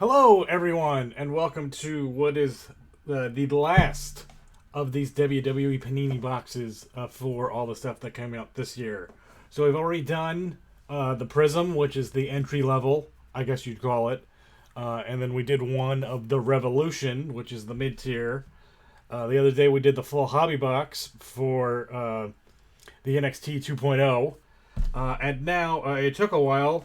Hello, everyone, and welcome to what is the last of these WWE Panini boxes for all the stuff that came out this year. So we've already done the Prizm, which is the entry level, I guess you'd call it, and then we did one of the Revolution, which is the mid tier. The other day we did the full hobby box for the NXT 2.0, and now it took a while.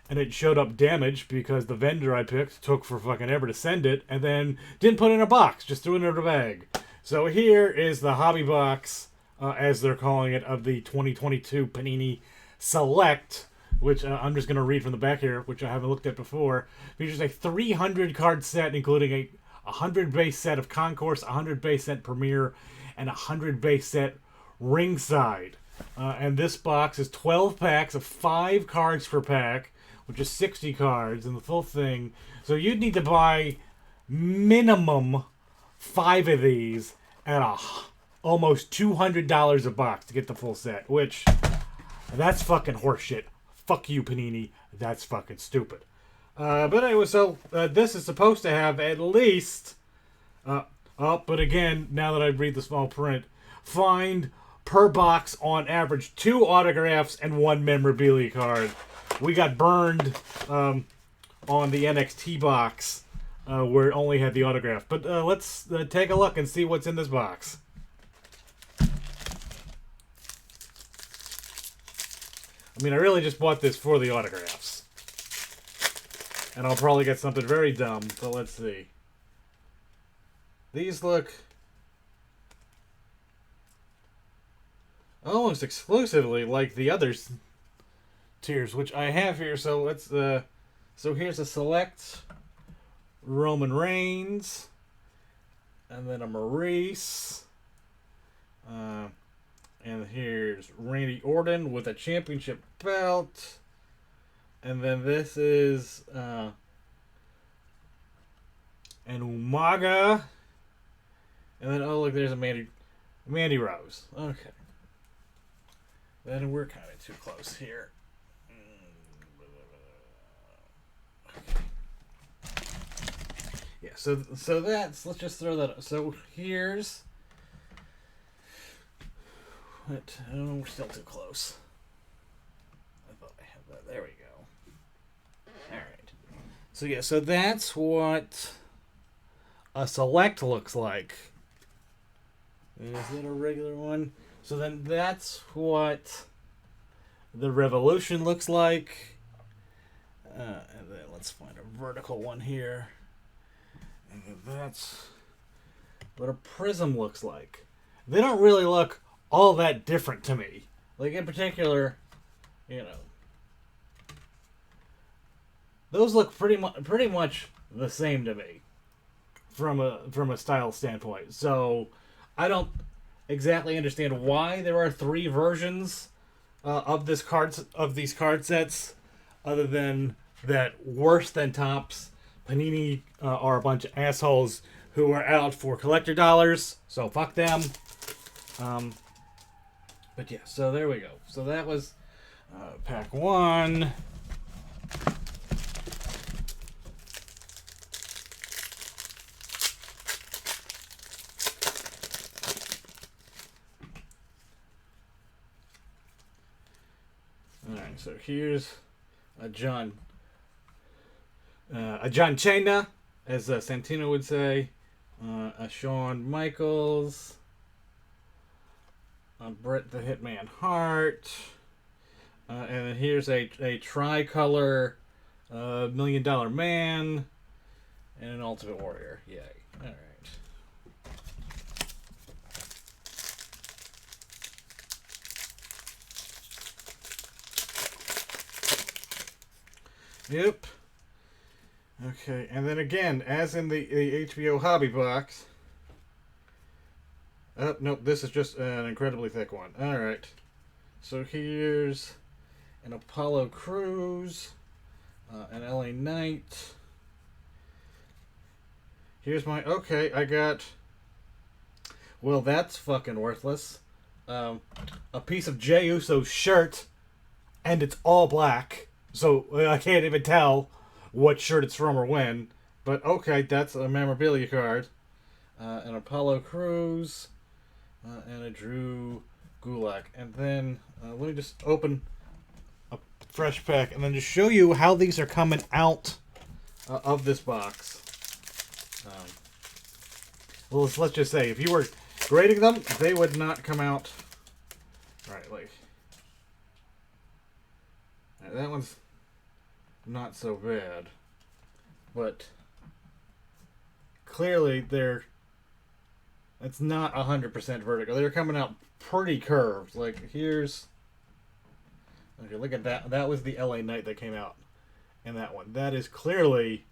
And it showed up damaged because the vendor I picked took for fucking ever to send it and then didn't put it in a box, just threw it in a bag. So here is the hobby box, as they're calling it, of the 2022 Panini Select, which I'm just going to read from the back here, which I haven't looked at before. Features a 300 card set, including a 100 base set of Concourse, 100 base set Premier, and 100 base set Ringside. And this box is 12 packs of 5 cards per pack, which is 60 cards in the full thing. So you'd need to buy minimum 5 of these at almost $200 a box to get the full set, which, that's fucking horseshit. Fuck you, Panini. That's fucking stupid. But anyway, so this is supposed to have at least, but again, now that I read the small print, find per box on average 2 autographs and 1 memorabilia card. We got burned on the NXT box where it only had the autograph. But let's take a look and see what's in this box. I mean, I really just bought this for the autographs. And I'll probably get something very dumb, but let's see. These look almost exclusively like the others tiers, which I have here. So let's so here's a select Roman Reigns, and then a Maurice, and here's Randy Orton with a championship belt, and then this is an Umaga, and then oh look, there's a Mandy Rose. Okay, then we're kind of too close here. Yeah, so that's, let's just throw that up. So here's what, oh, we're still too close. I thought I had that. There we go. Alright. So yeah, so that's what a select looks like. Is that a regular one? So then that's what the Revolution looks like. And then let's find a vertical one here. And that's what a Prizm looks like. They don't really look all that different to me. Like, in particular, you know, those look pretty much the same to me from a style standpoint. So I don't exactly understand why there are 3 versions of these card sets, other than that worse than Topps, Panini are a bunch of assholes who are out for collector dollars, so fuck them. But yeah, so there we go. So that was pack 1. Alright, so here's a John Cena, as Santino would say, a Shawn Michaels, a Bret the Hitman Hart, and then here's a tricolor $1 Million Man, and an Ultimate Warrior. Yay. Alright. Yep. Okay, and then again, as in the HBO hobby box. Oh, nope, this is just an incredibly thick one. Alright. So here's an Apollo Crews, an LA Knight. Here's my, okay, I got, well, that's fucking worthless. A piece of Jey Uso's shirt, and it's all black, so I can't even tell what shirt it's from or when. But okay, that's a memorabilia card. An Apollo Crews, and a Drew Gulak. And then let me just open a fresh pack and then just show you how these are coming out of this box. Well, let's just say, if you were grading them, they would not come out right. Like that one's not so bad, but clearly it's not 100% vertical. They're coming out pretty curved. Like here's, okay, look at that. That was the LA Knight that came out in that one. That is clearly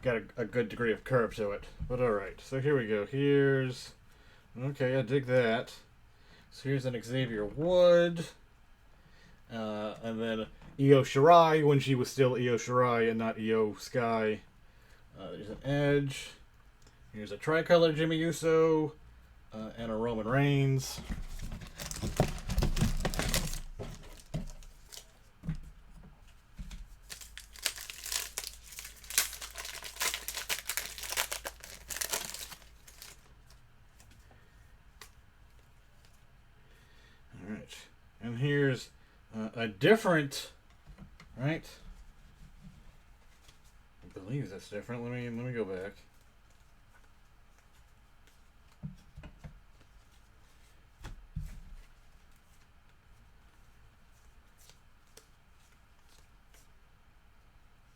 got a good degree of curve to it. But alright, so here we go. Here's, okay, I dig that. So here's an Xavier Wood. And then Io Shirai when she was still Io Shirai and not Io Sky. There's an Edge. Here's a tricolor Jimmy Uso. And a Roman Reigns. Alright. And here's a different, right? I believe that's different. Let me go back.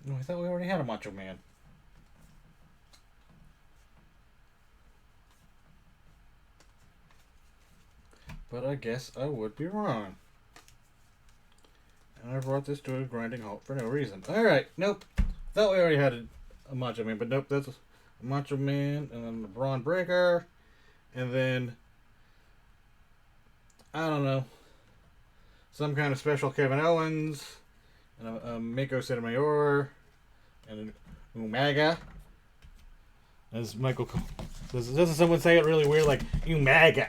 No, I thought we already had a Macho Man. But I guess I would be wrong. And I brought this to a grinding halt for no reason. Alright, nope. Thought we already had a Macho Man, but nope, that's a Macho Man, and then the Braun Breaker, and then, I don't know, some kind of special Kevin Owens, and a Mako Sotomayor, and an Umaga. As Michael, doesn't someone say it really weird, like Umaga?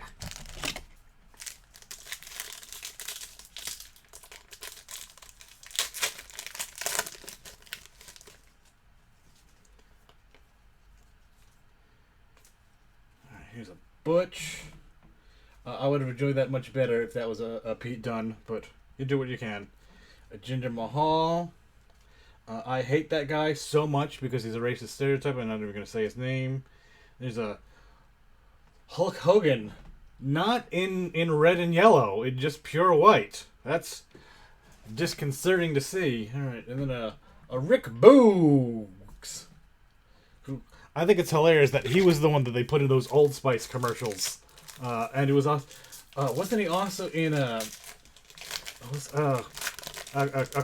Here's a Butch. I would have enjoyed that much better if that was a Pete Dunne, but you do what you can. A Jinder Mahal. I hate that guy so much because he's a racist stereotype. I'm not even going to say his name. There's a Hulk Hogan. Not in red and yellow. In just pure white. That's disconcerting to see. Alright, and then a Rick Boogs. I think it's hilarious that he was the one that they put in those Old Spice commercials, and it was wasn't he also in a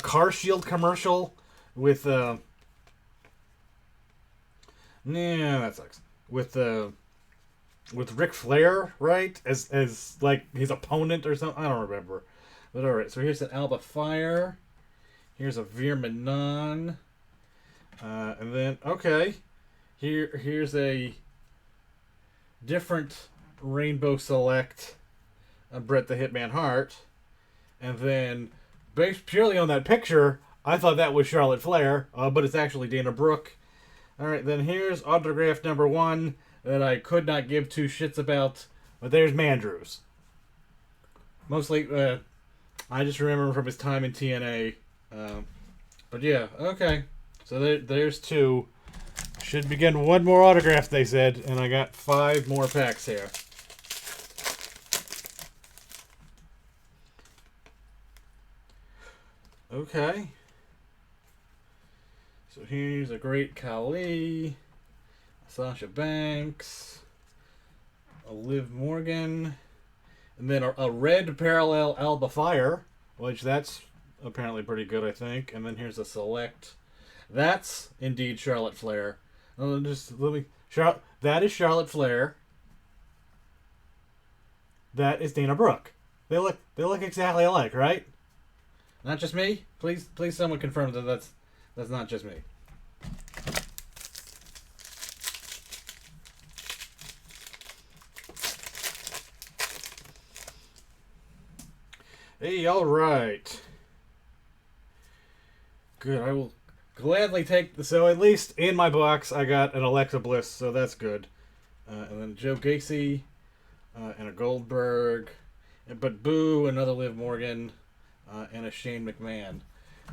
Car Shield commercial with nah, that sucks, with Ric Flair, right, as like his opponent or something. I don't remember, but all right. So here's an Alba Fire, here's a Veer Manon, and then okay. Here's a different Rainbow Select Bret the Hitman Hart. And then, based purely on that picture, I thought that was Charlotte Flair, but it's actually Dana Brooke. Alright, then here's autograph number 1 that I could not give two shits about, but there's Mandrews. Mostly, I just remember him from his time in TNA. But yeah, okay. So there's 2. Should begin one more autograph, they said, and I got 5 more packs here. Okay. So here's a Great Khali, Sasha Banks, a Liv Morgan, and then a red parallel Alba Fire, which that's apparently pretty good, I think. And then here's a Select. That's indeed Charlotte Flair. That is Charlotte Flair. That is Dana Brooke. They look exactly alike, right? Not just me. Please, someone confirm that that's not just me. Hey, all right. Good. I will gladly take. So at least in my box, I got an Alexa Bliss, so that's good. And then Joe Gacy, and a Goldberg, but Boo, another Liv Morgan, and a Shane McMahon.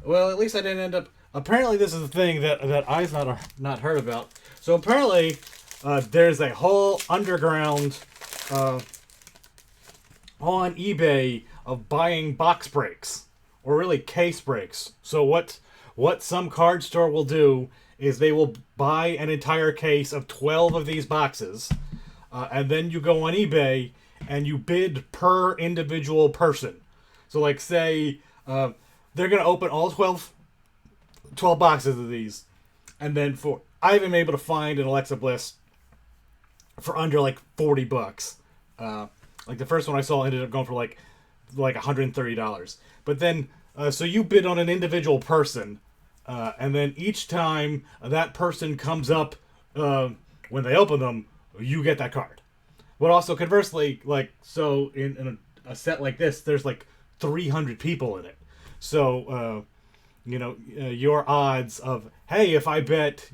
Well, at least I didn't end up. Apparently, this is the thing that I've not heard about. So apparently, there's a whole underground on eBay of buying box breaks, or really case breaks. So what some card store will do is they will buy an entire case of 12 of these boxes, and then you go on eBay and you bid per individual person. So like say they're going to open all 12 boxes of these, and then I've been able to find an Alexa Bliss for under like $40. Like the first one I saw ended up going for like $130. But then so you bid on an individual person, and then each time that person comes up, when they open them, you get that card. But also conversely, like so in a set like this, there's like 300 people in it. So your odds of, hey, if I bet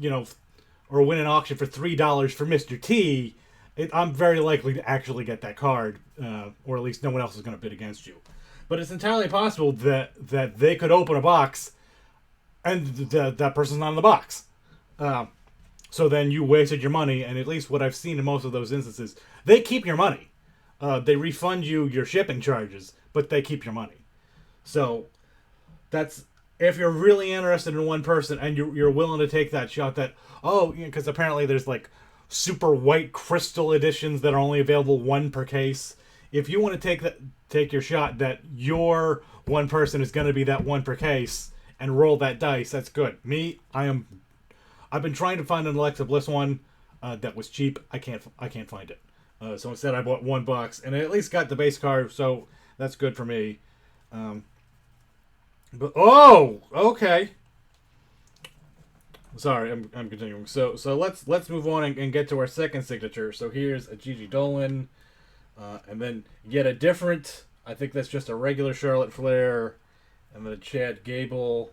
or win an auction for $3 for Mr. T, I'm very likely to actually get that card, or at least no one else is going to bid against you. But it's entirely possible that they could open a box and that person's not in the box. So then you wasted your money, and at least what I've seen in most of those instances, they keep your money. They refund you your shipping charges, but they keep your money. So that's if you're really interested in one person and you're willing to take that shot. Because apparently there's like super white crystal editions that are only available one per case. If you want to take your shot that your one person is going to be that one per case and roll that dice, that's good. I've been trying to find an Alexa Bliss one that was cheap. I can't find it. So instead I bought one box and I at least got the base card, so that's good for me. But okay. Sorry, I'm continuing. So let's move on and get to our second signature. So here's a Gigi Dolan, and then yet a different. I think that's just a regular Charlotte Flair, and then a Chad Gable,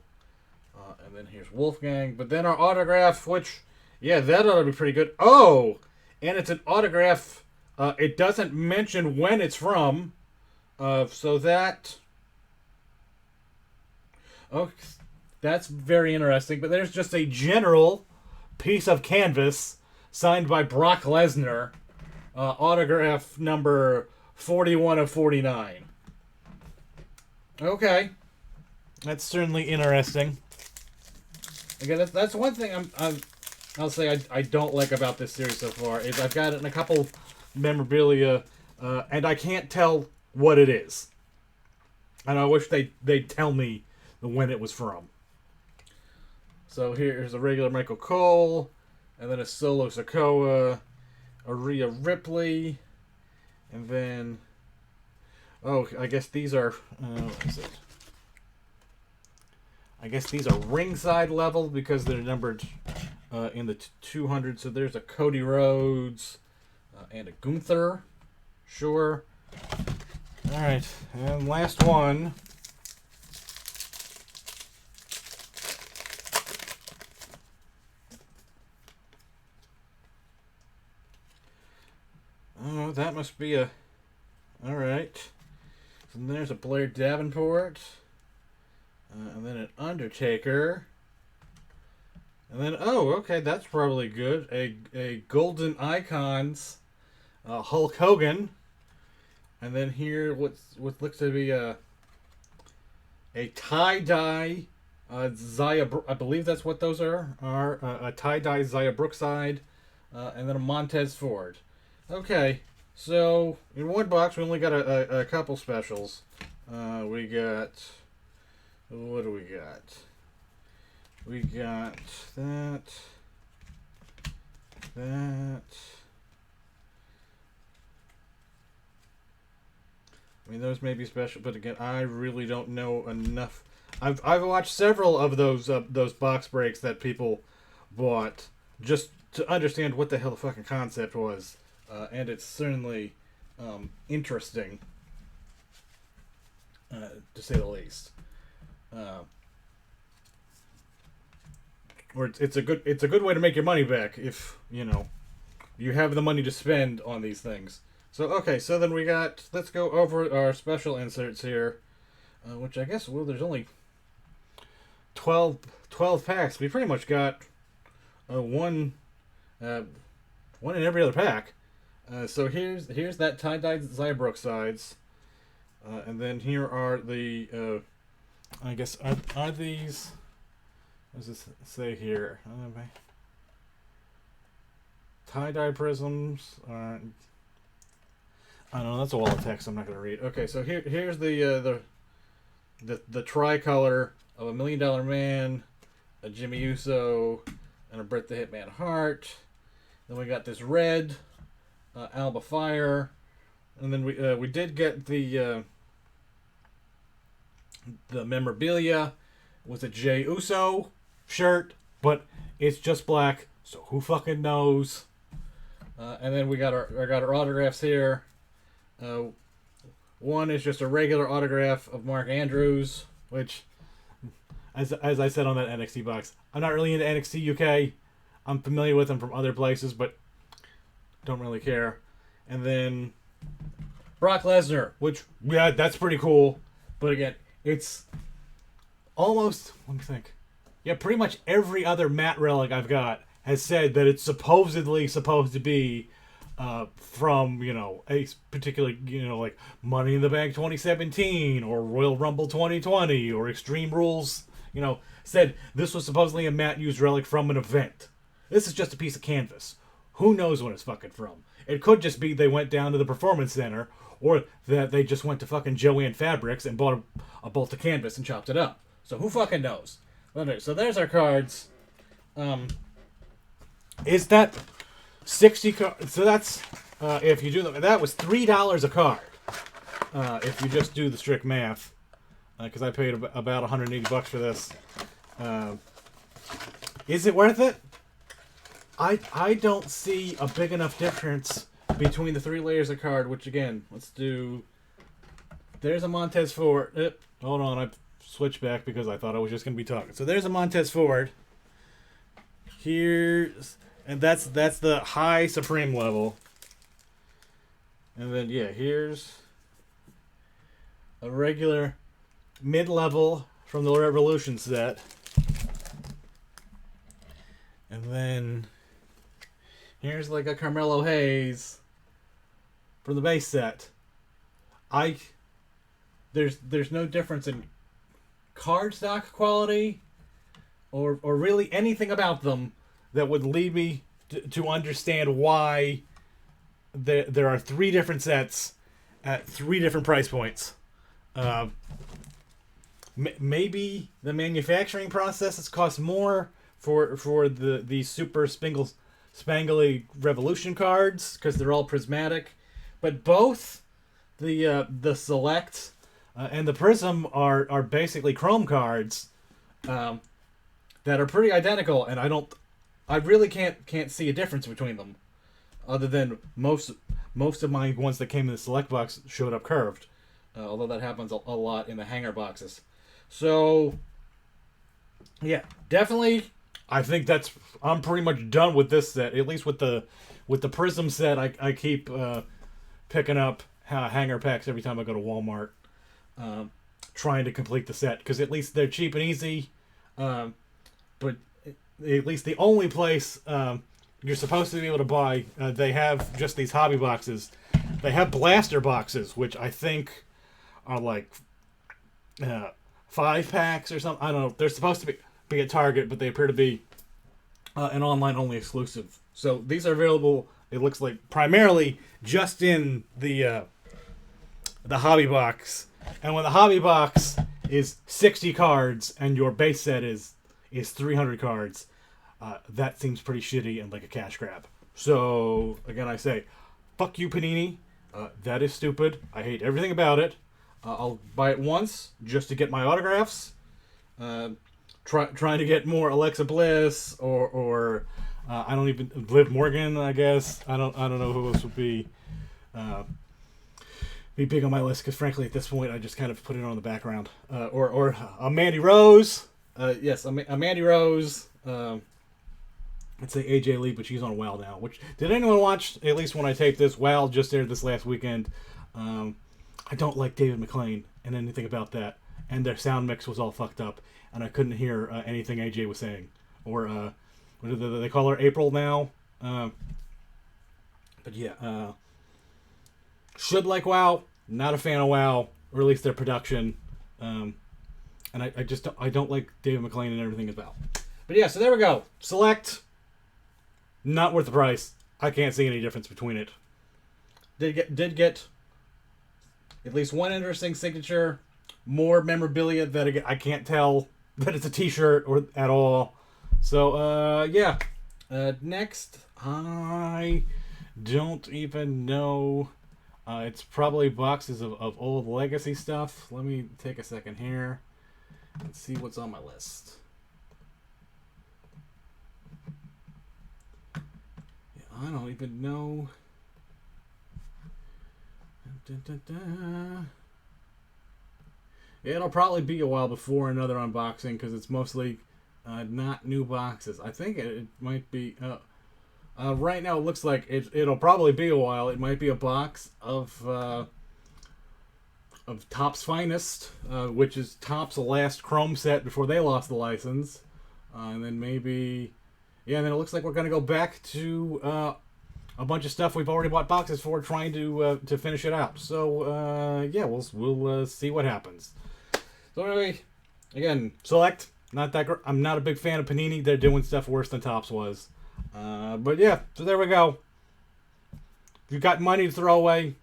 and then here's Wolfgang. But then our autograph, which that ought to be pretty good. Oh, and it's an autograph. It doesn't mention when it's from, so that. Oh, that's very interesting. But there's just a general piece of canvas signed by Brock Lesnar, autograph number 41 of 49. Okay, that's certainly interesting. Again, that's one thing I'll say I don't like about this series so far is I've got it in a couple memorabilia, and I can't tell what it is. And I wish they'd tell me when it was from. So here's a regular Michael Cole, and then a Solo Sikoa, a Rhea Ripley, and then I guess these are what is it? I guess these are ringside level because they're numbered in the 200. So there's a Cody Rhodes and a Gunther. Sure. All right, and last one. Oh, that must be a... Alright. And there's a Blair Davenport. And then an Undertaker. And then, okay, that's probably good. A Golden Icons Hulk Hogan. And then here, what looks to be a tie-dye Zaya... I believe that's what those are. A tie-dye Zaya Brookside. And then a Montez Ford. Okay, so in one box we only got a couple specials. We got, what do we got? We got that. I mean, those may be special, but again, I really don't know enough. I've watched several of those box breaks that people bought just to understand what the hell the fucking concept was. And it's certainly interesting, to say the least. or it's a good way to make your money back if you have the money to spend on these things. So okay, so then let's go over our special inserts here, which I guess there's only 12 packs. We pretty much got one in every other pack. So here's that tie-dyed Zybrook sides, and then here are the I guess are these. What does this say here? Tie-dye prisms. I don't know. That's a wall of text. I'm not going to read. Okay, so here's the tricolor of a $1 Million Man, a Jimmy Uso, and a Bret the Hitman Hart. Then we got this red Alba Fire, and then we did get the memorabilia. It was a Jey Uso shirt, but it's just black, so who fucking knows? And then we got our autographs here. One is just a regular autograph of Mark Andrews, which, as I said on that NXT box, I'm not really into NXT UK. I'm familiar with them from other places, but don't really care. And then Brock Lesnar, which, yeah, that's pretty cool. But again, it's almost, let me think. Yeah, pretty much every other Matt relic I've got has said that it's supposedly supposed to be from, a particular, like Money in the Bank 2017 or Royal Rumble 2020 or Extreme Rules, said this was supposedly a Matt used relic from an event. This is just a piece of canvas. Who knows what it's fucking from? It could just be they went down to the Performance Center, or that they just went to fucking Joanne Fabrics and bought a bolt of canvas and chopped it up. So who fucking knows? So there's our cards. Is that 60 cards? So that's, if you do that was $3 a card. If you just do the strict math. Because I paid about $180 for this. Is it worth it? I don't see a big enough difference between the 3 layers of card, which again, let's do. There's a Montez Ford. Hold on, I switched back because I thought I was just going to be talking. So there's a Montez Ford. And that's the high Supreme level. And then here's a regular mid-level from the Revolution set. And then here's like a Carmelo Hayes from the base set. There's no difference in cardstock quality or really anything about them that would lead me to understand why there are 3 different sets at 3 different price points. Maybe the manufacturing process has cost more for the super spangly Revolution cards because they're all prismatic, but both the Select and the Prizm are basically Chrome cards that are pretty identical, and I really can't see a difference between them, other than most of my ones that came in the Select box showed up curved, although that happens a lot in the hanger boxes. So yeah, definitely. I think I'm pretty much done with this set. At least with the Prizm set, I keep picking up hanger packs every time I go to Walmart, trying to complete the set because at least they're cheap and easy. But at least the only place you're supposed to be able to buy, they have just these hobby boxes. They have blaster boxes, which I think are like 5 packs or something. I don't know. They're supposed to be at Target, but they appear to be an online-only exclusive. So these are available, it looks like, primarily just in the hobby box. And when the hobby box is 60 cards and your base set is 300 cards, that seems pretty shitty and like a cash grab. So, again, I say, fuck you, Panini. That is stupid. I hate everything about it. I'll buy it once just to get my autographs. Trying to get more Alexa Bliss or I don't even Liv Morgan. I guess I don't know who else would be big on my list because frankly at this point I just kind of put it on the background. Or Mandy Rose. Yes, Mandy Rose. I'd say AJ Lee, but she's on WoW now. Which did anyone watch? At least when I taped this, WoW just aired this last weekend. I don't like David McClain and anything about that, and their sound mix was all fucked up, and I couldn't hear anything AJ was saying. Or what do they call her? April now. But yeah, should like WoW. Not a fan of WoW, or at least their production. And I don't like David McClain and everything about. But yeah, so there we go. Select. Not worth the price. I can't see any difference between it. Did get at least one interesting signature. More memorabilia that I can't tell that it's a T-shirt or at all. So yeah. Next, I don't even know. It's probably boxes of old legacy stuff. Let me take a second here and see what's on my list. I don't even know. It'll probably be a while before another unboxing because it's mostly not new boxes. I think it might be. Right now, it looks like it'll probably be a while. It might be a box of Topps Finest, which is Topps' last Chrome set before they lost the license, and then maybe. Yeah, and then it looks like we're going to go back to a bunch of stuff we've already bought boxes for, trying to finish it out. So, yeah, we'll see what happens. So, anyway, again, Select. Not that great. I'm not a big fan of Panini. They're doing stuff worse than Topps was. But, yeah, so there we go. If you've got money to throw away,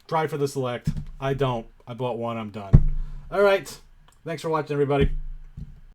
try for the Select. I don't. I bought one. I'm done. All right. Thanks for watching, everybody.